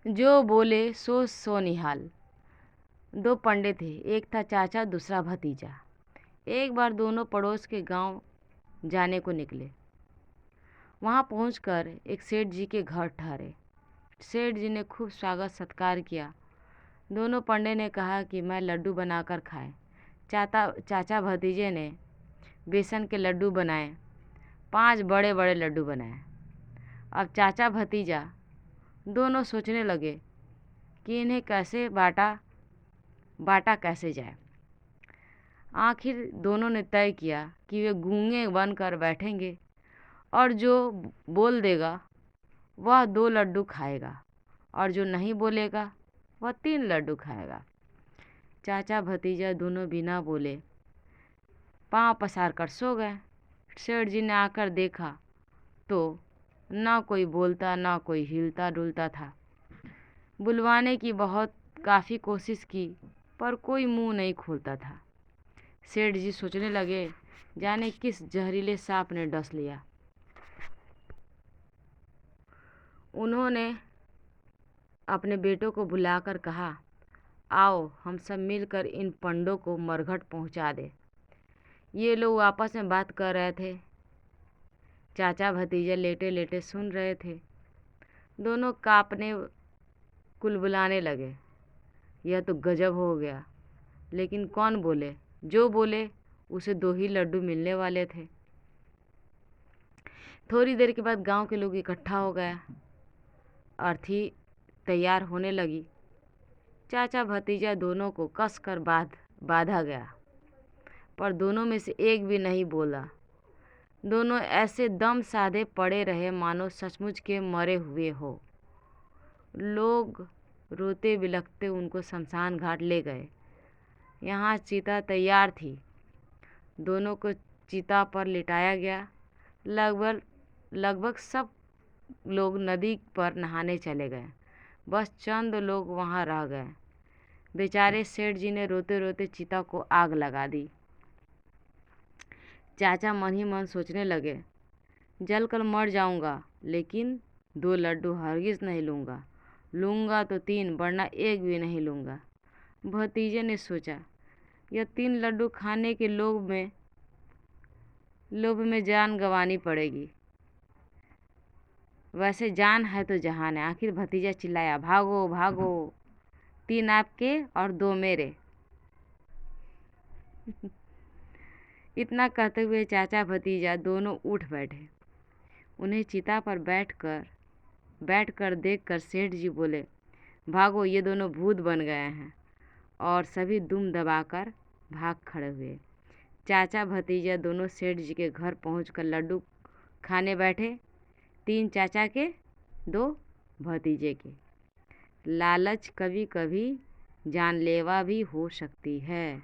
जो बोले सो सो निहाल। दो पंडित थे, एक था चाचा, दूसरा भतीजा। एक बार दोनों पड़ोस के गांव जाने को निकले। वहां पहुंचकर एक सेठ जी के घर ठहरे। सेठ जी ने खूब स्वागत सत्कार किया। दोनों पंडित ने कहा कि मैं लड्डू बनाकर खाए। चाचा भतीजे ने बेसन के लड्डू बनाए। 5 बड़े बड़े लड्डू बनाए। अब चाचा भतीजा दोनों सोचने लगे कि इन्हें कैसे बाटा कैसे जाए। आखिर दोनों ने तय किया कि वे गूंगे बनकर बैठेंगे और जो बोल देगा वह 2 लड्डू खाएगा और जो नहीं बोलेगा वह 3 लड्डू खाएगा। चाचा भतीजा दोनों बिना बोले पांव पसार कर सो गए। सेठ जी ने आकर देखा तो ना कोई बोलता ना कोई हिलता डुलता था। बुलवाने की काफ़ी कोशिश की पर कोई मुंह नहीं खोलता था। सेठ जी सोचने लगे, जाने किस जहरीले सांप ने डस लिया। उन्होंने अपने बेटों को बुलाकर कहा, आओ हम सब मिलकर इन पंडों को मरघट पहुंचा दे। ये लोग आपस में बात कर रहे थे। चाचा भतीजा लेटे लेटे सुन रहे थे। दोनों कांपने कुलबुलाने लगे। यह तो गजब हो गया, लेकिन कौन बोले? जो बोले उसे 2 ही लड्डू मिलने वाले थे। थोड़ी देर के बाद गांव के लोग इकट्ठा हो गया। अर्थी तैयार होने लगी। चाचा भतीजा दोनों को कसकर बांधा गया, पर दोनों में से एक भी नहीं बोला। दोनों ऐसे दम साधे पड़े रहे मानो सचमुच के मरे हुए हो। लोग रोते बिलखते उनको शमशान घाट ले गए। यहाँ चिता तैयार थी। दोनों को चिता पर लिटाया गया। लगभग सब लोग नदी पर नहाने चले गए। बस चंद लोग वहाँ रह गए। बेचारे सेठ जी ने रोते रोते चिता को आग लगा दी। चाचा मन ही मन सोचने लगे, जलकर मर जाऊंगा, लेकिन 2 लड्डू हरगिज नहीं लूंगा। लूंगा तो 3, वरना एक भी नहीं लूंगा। भतीजे ने सोचा, यह 3 लड्डू खाने के लोभ में जान गंवानी पड़ेगी। वैसे जान है तो जहान है। आखिर भतीजा चिल्लाया, भागो भागो, 3 आपके और 2 मेरे। इतना कहते हुए चाचा भतीजा दोनों उठ बैठे। उन्हें चिता पर बैठकर देखकर सेठ जी बोले, भागो, ये दोनों भूत बन गए हैं। और सभी दुम दबाकर भाग खड़े हुए। चाचा भतीजा दोनों सेठ जी के घर पहुंचकर लड्डू खाने बैठे। 3 चाचा के, 2 भतीजे के। लालच कभी कभी जानलेवा भी हो सकती है।